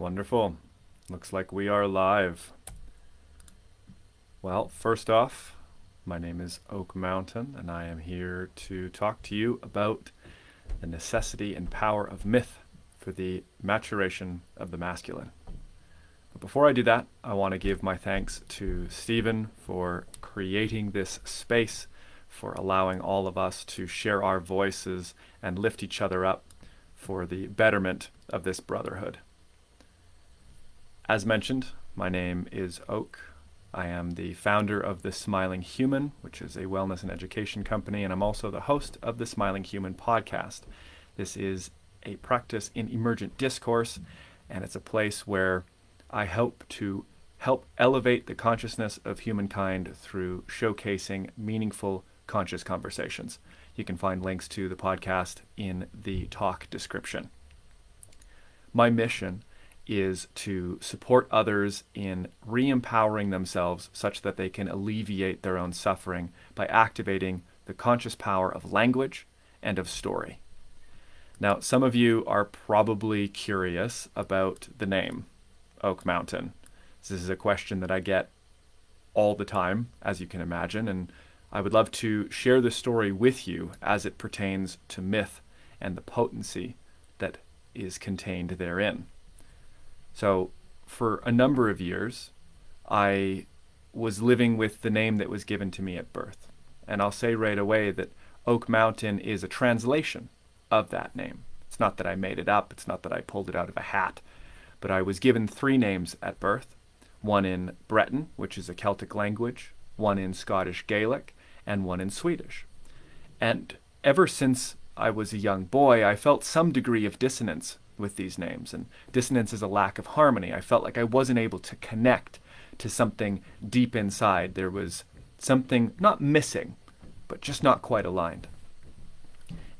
Wonderful. Looks like we are live. Well, first off, my name is Oak Mountain, and I am here to talk to you about the necessity and power of myth for the maturation of the masculine. But before I do that, I want to give my thanks to Stephen for creating this space, for allowing all of us to share our voices and lift each other up for the betterment of this brotherhood. As mentioned, my name is Oak. I am the founder of The Smiling Human, which is a wellness and education company, and I'm also the host of the Smiling Human podcast. This is a practice in emergent discourse, and it's a place where I hope to help elevate the consciousness of humankind through showcasing meaningful conscious conversations. You can find links to the podcast in the talk description. My mission is to support others in re-empowering themselves such that they can alleviate their own suffering by activating the conscious power of language and of story. Now, some of you are probably curious about the name Oak Mountain. This is a question that I get all the time, as you can imagine, and I would love to share the story with you as it pertains to myth and the potency that is contained therein. So for a number of years, I was living with the name that was given to me at birth. And I'll say right away that Oak Mountain is a translation of that name. It's not that I made it up. It's not that I pulled it out of a hat. But I was given 3 names at birth. One in Breton, which is a Celtic language, one in Scottish Gaelic, and one in Swedish. And ever since I was a young boy, I felt some degree of dissonance with these names, and dissonance is a lack of harmony. I felt like I wasn't able to connect to something deep inside. There was something not missing, but just not quite aligned.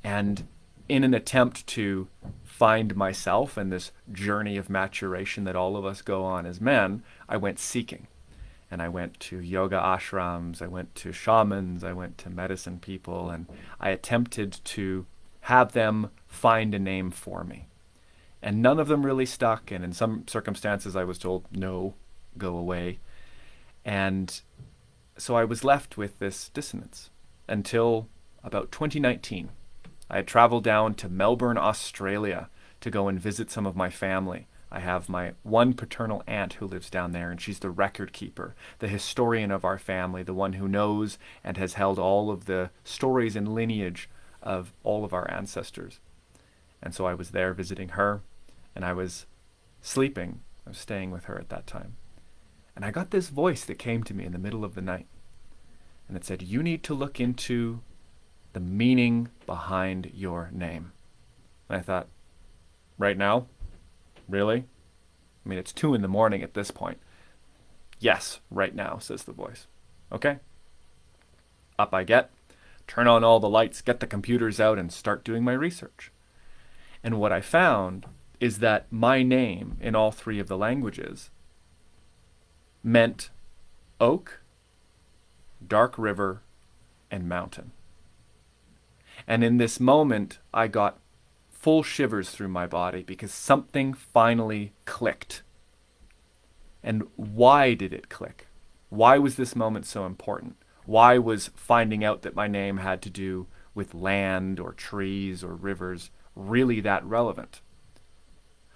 And in an attempt to find myself and this journey of maturation that all of us go on as men, I went seeking. And I went to yoga ashrams, I went to shamans, I went to medicine people, and I attempted to have them find a name for me. And none of them really stuck, and in some circumstances I was told, no, go away. And so I was left with this dissonance until about 2019. I had traveled down to Melbourne, Australia to go and visit some of my family. I have my one paternal aunt who lives down there, and she's the record keeper, the historian of our family, the one who knows and has held all of the stories and lineage of all of our ancestors. And so I was there visiting her, and I was sleeping. I was staying with her at that time. And I got this voice that came to me in the middle of the night. And it said, you need to look into the meaning behind your name. And I thought, right now? Really? I mean, it's 2 a.m. at this point. Yes, right now, says the voice. Okay. Up I get, turn on all the lights, get the computers out, and start doing my research. And what I found is that my name in all 3 of the languages meant oak, dark river, and mountain. And in this moment, I got full shivers through my body because something finally clicked. And why did it click? Why was this moment so important? Why was finding out that my name had to do with land or trees or rivers really that relevant?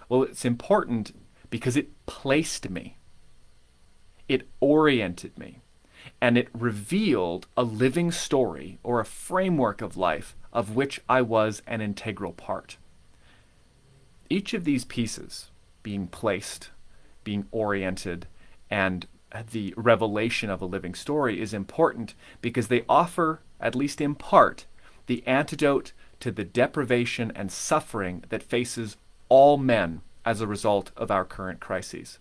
Well, it's important because it placed me. It oriented me. And it revealed a living story or a framework of life of which I was an integral part. Each of these pieces, being placed, being oriented, and the revelation of a living story is important because they offer, at least in part, the antidote to the deprivation and suffering that faces all men as a result of our current crises.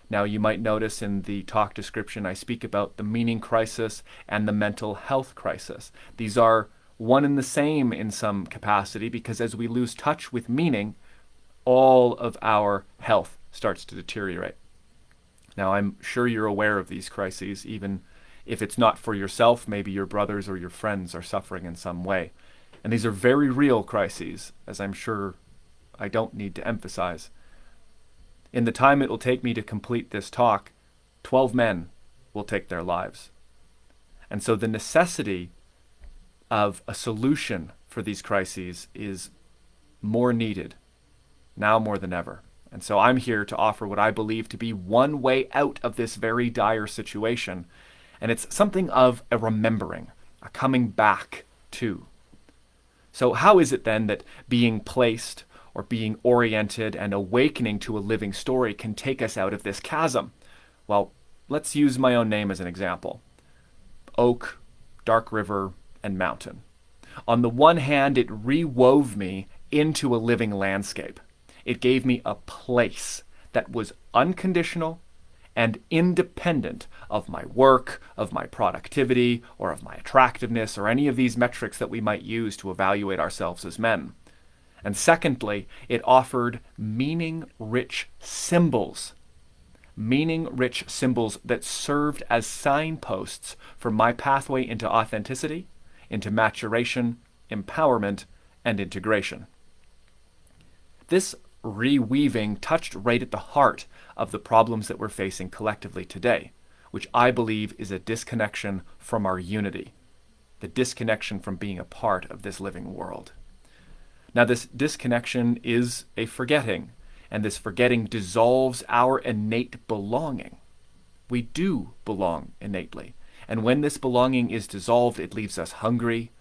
Now, you might notice in the talk description I speak about the meaning crisis and the mental health crisis. These are one and the same in some capacity because as we lose touch with meaning, all of our health starts to deteriorate. Now, I'm sure you're aware of these crises, even if it's not for yourself, maybe your brothers or your friends are suffering in some way. And these are very real crises, as I'm sure I don't need to emphasize. In the time it will take me to complete this talk, 12 men will take their lives. And so the necessity of a solution for these crises is more needed, now more than ever. And so I'm here to offer what I believe to be one way out of this very dire situation. And it's something of a remembering, a coming back to. So how is it then that being placed or being oriented and awakening to a living story can take us out of this chasm? Well, let's use my own name as an example. Oak, dark river, and mountain. On the one hand, it rewove me into a living landscape. It gave me a place that was unconditional and independent of my work, of my productivity, or of my attractiveness, or any of these metrics that we might use to evaluate ourselves as men. And secondly, it offered meaning-rich symbols. Meaning-rich symbols that served as signposts for my pathway into authenticity, into maturation, empowerment, and integration. This reweaving touched right at the heart of the problems that we're facing collectively today, which I believe is a disconnection from our unity, the disconnection from being a part of this living world. Now, this disconnection is a forgetting, and this forgetting dissolves our innate belonging. We do belong innately, and when this belonging is dissolved, it leaves us hungry,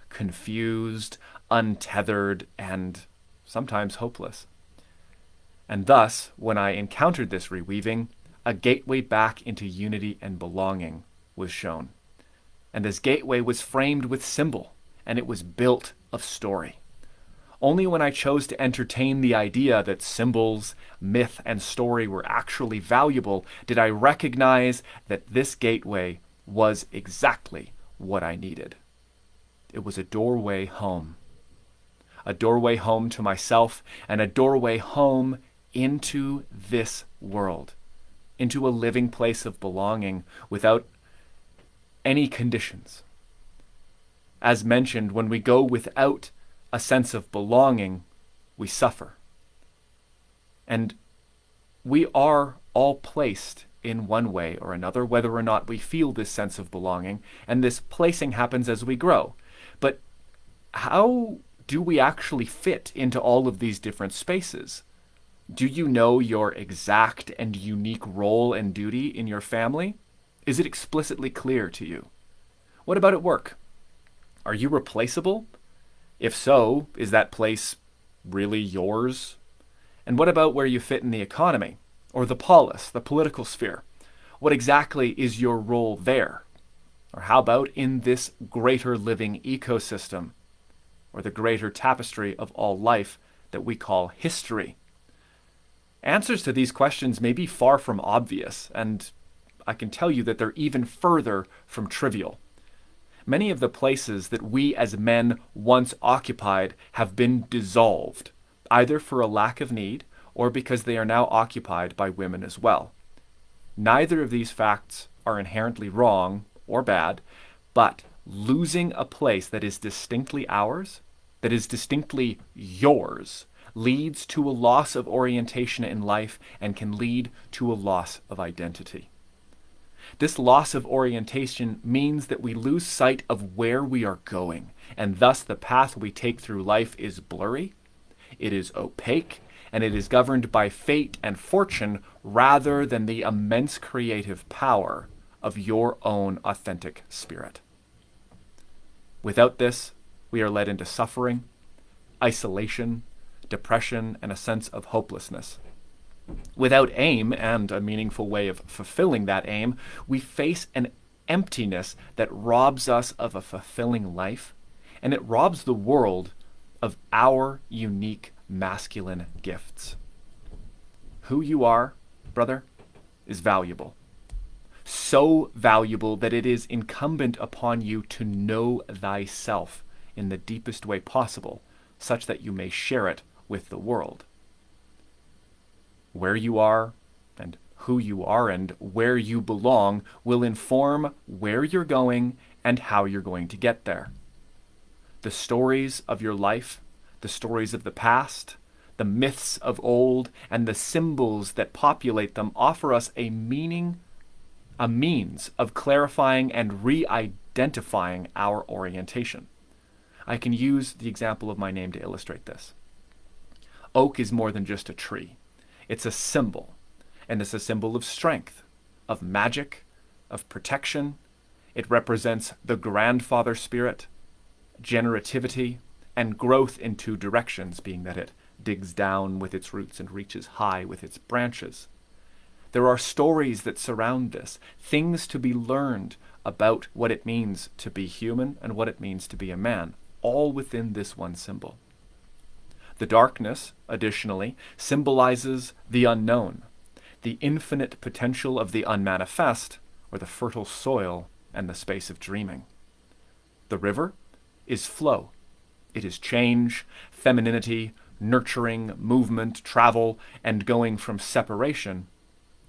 confused, untethered, and sometimes hopeless. And thus, when I encountered this reweaving, a gateway back into unity and belonging was shown. And this gateway was framed with symbol, and it was built of story. Only when I chose to entertain the idea that symbols, myth, and story were actually valuable did I recognize that this gateway was exactly what I needed. It was a doorway home. A doorway home to myself, and a doorway home into this world, into a living place of belonging without any conditions. As mentioned, when we go without a sense of belonging, we suffer. And we are all placed in one way or another, whether or not we feel this sense of belonging, and this placing happens as we grow. But how do we actually fit into all of these different spaces? Do you know your exact and unique role and duty in your family? Is it explicitly clear to you? What about at work? Are you replaceable? If so, is that place really yours? And what about where you fit in the economy, or the polis, the political sphere? What exactly is your role there? Or how about in this greater living ecosystem, or the greater tapestry of all life that we call history? Answers to these questions may be far from obvious, and I can tell you that they're even further from trivial. Many of the places that we as men once occupied have been dissolved, either for a lack of need or because they are now occupied by women as well. Neither of these facts are inherently wrong or bad, but losing a place that is distinctly ours, that is distinctly yours, leads to a loss of orientation in life and can lead to a loss of identity. This loss of orientation means that we lose sight of where we are going, and thus the path we take through life is blurry, it is opaque, and it is governed by fate and fortune rather than the immense creative power of your own authentic spirit. Without this, we are led into suffering, isolation, depression, and a sense of hopelessness. Without aim and a meaningful way of fulfilling that aim, we face an emptiness that robs us of a fulfilling life, and it robs the world of our unique masculine gifts. Who you are, brother, is valuable. So valuable that it is incumbent upon you to know thyself in the deepest way possible, such that you may share it with the world. Where you are and who you are and where you belong will inform where you're going and how you're going to get there. The stories of your life, the stories of the past, The myths of old and the symbols that populate them offer us a means of clarifying and re-identifying our orientation. I can use the example of my name to illustrate this. Oak is more than just a tree. It's a symbol, and it's a symbol of strength, of magic, of protection. It represents the grandfather spirit, generativity, and growth in two directions, being that it digs down with its roots and reaches high with its branches. There are stories that surround this, things to be learned about what it means to be human and what it means to be a man, all within this one symbol. The darkness, additionally, symbolizes the unknown, the infinite potential of the unmanifest, or the fertile soil and the space of dreaming. The river is flow. It is change, femininity, nurturing, movement, travel, and going from separation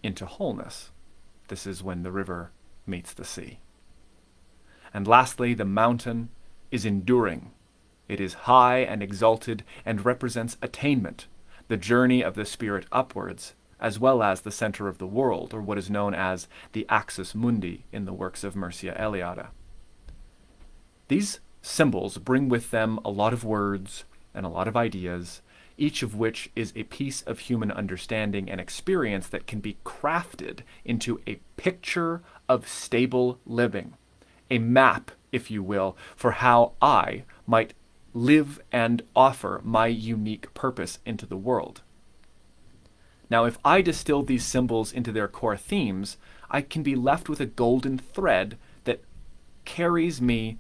into wholeness. This is when the river meets the sea. And lastly, the mountain is enduring. It is high and exalted and represents attainment, the journey of the spirit upwards, as well as the center of the world, or what is known as the axis mundi in the works of Mircea Eliade. These symbols bring with them a lot of words and a lot of ideas, each of which is a piece of human understanding and experience that can be crafted into a picture of stable living, a map, if you will, for how I might live and offer my unique purpose into the world. Now, if I distill these symbols into their core themes, I can be left with a golden thread that carries me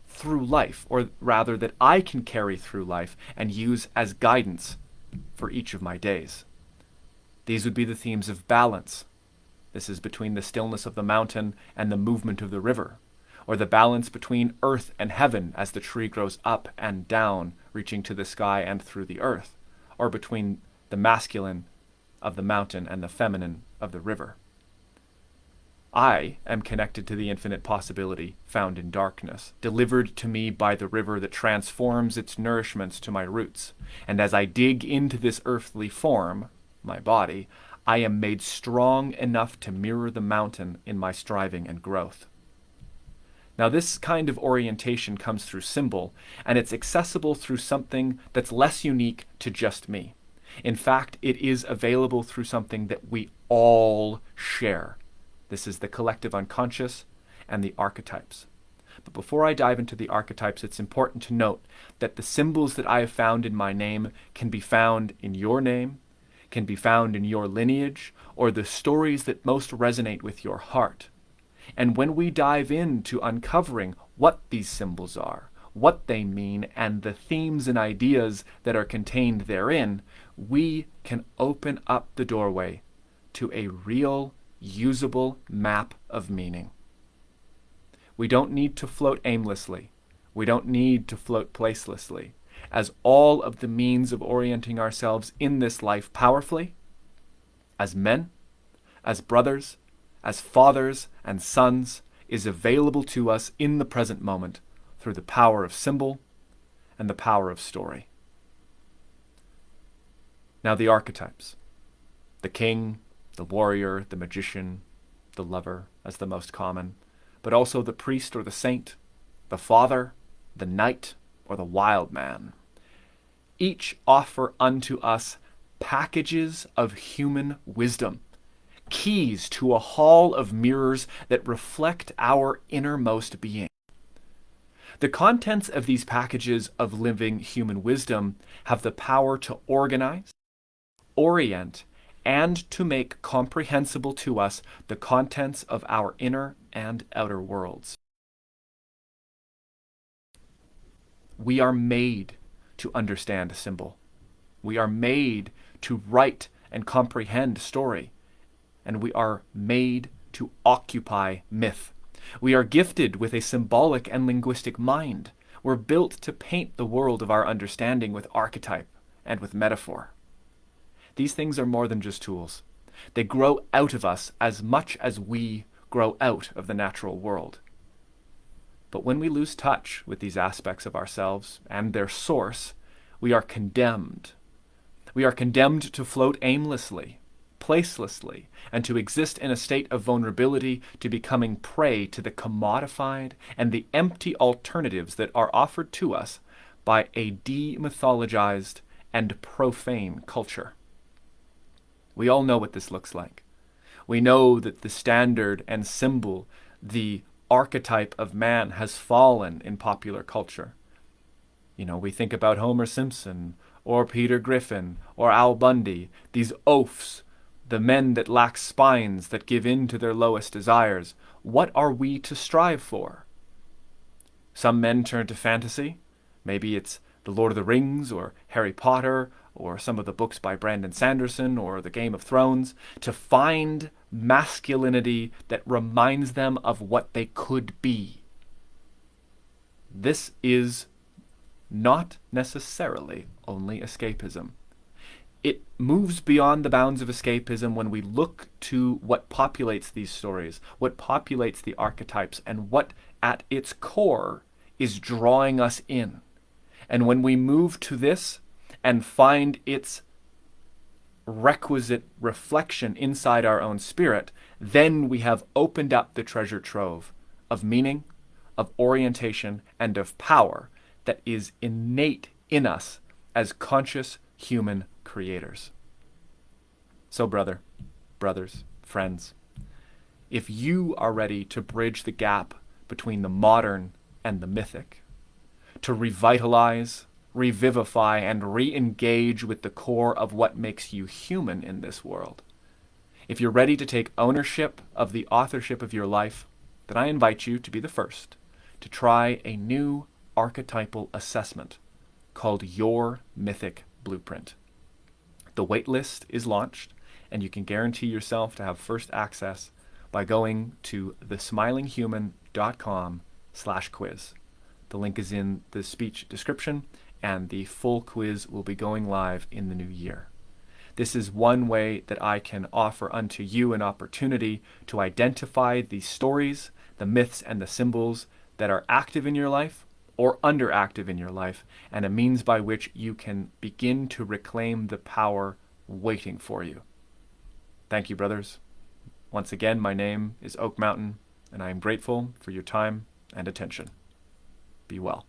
through life, or rather that I can carry through life and use as guidance for each of my days. These would be the themes of balance. This is between the stillness of the mountain and the movement of the river, or the balance between earth and heaven as the tree grows up and down, reaching to the sky and through the earth, or between the masculine of the mountain and the feminine of the river. I am connected to the infinite possibility found in darkness, delivered to me by the river that transforms its nourishments to my roots. And as I dig into this earthly form, my body, I am made strong enough to mirror the mountain in my striving and growth. Now, this kind of orientation comes through symbol, and it's accessible through something that's less unique to just me. In fact, it is available through something that we all share. This is the collective unconscious and the archetypes. But before I dive into the archetypes, it's important to note that the symbols that I have found in my name can be found in your name, can be found in your lineage, or the stories that most resonate with your heart. And when we dive into uncovering what these symbols are, what they mean, and the themes and ideas that are contained therein, we can open up the doorway to a real, usable map of meaning. We don't need to float aimlessly. We don't need to float placelessly, as all of the means of orienting ourselves in this life powerfully, as men, as brothers, as fathers and sons, is available to us in the present moment through the power of symbol and the power of story. Now, the archetypes. The king, the warrior, the magician, the lover as the most common, but also the priest or the saint, the father, the knight, or the wild man. Each offer unto us packages of human wisdom, keys to a hall of mirrors that reflect our innermost being. The contents of these packages of living human wisdom have the power to organize, orient, and to make comprehensible to us the contents of our inner and outer worlds. We are made to understand a symbol. We are made to write and comprehend story. And we are made to occupy myth. We are gifted with a symbolic and linguistic mind. We're built to paint the world of our understanding with archetype and with metaphor. These things are more than just tools. They grow out of us as much as we grow out of the natural world. But when we lose touch with these aspects of ourselves and their source, we are condemned We are condemned to float aimlessly, placelessly, and to exist in a state of vulnerability to becoming prey to the commodified and the empty alternatives that are offered to us by a demythologized and profane culture. We all know what this looks like. We know that the standard and symbol, the archetype of man, has fallen in popular culture. You know, we think about Homer Simpson, or Peter Griffin, or Al Bundy, these oafs, the men that lack spines, that give in to their lowest desires. What are we to strive for? Some men turn to fantasy. Maybe it's The Lord of the Rings, or Harry Potter, or some of the books by Brandon Sanderson, or The Game of Thrones, to find masculinity that reminds them of what they could be. This is not necessarily only escapism. It moves beyond the bounds of escapism when we look to what populates these stories, what populates the archetypes, and what at its core is drawing us in. And when we move to this and find its requisite reflection inside our own spirit, then we have opened up the treasure trove of meaning, of orientation, and of power that is innate in us as conscious human creators. So brothers, friends, if you are ready to bridge the gap between the modern and the mythic, to revitalize, revivify, and re-engage with the core of what makes you human in this world, if you're ready to take ownership of the authorship of your life, then I invite you to be the first to try a new archetypal assessment called Your Mythic Blueprint. The waitlist is launched, and you can guarantee yourself to have first access by going to thesmilinghuman.com/quiz. The link is in the speech description, and the full quiz will be going live in the new year. This is one way that I can offer unto you an opportunity to identify the stories, the myths, and the symbols that are active in your life or underactive in your life, and a means by which you can begin to reclaim the power waiting for you. Thank you, brothers. Once again, my name is Oak Mountain, and I am grateful for your time and attention. Be well.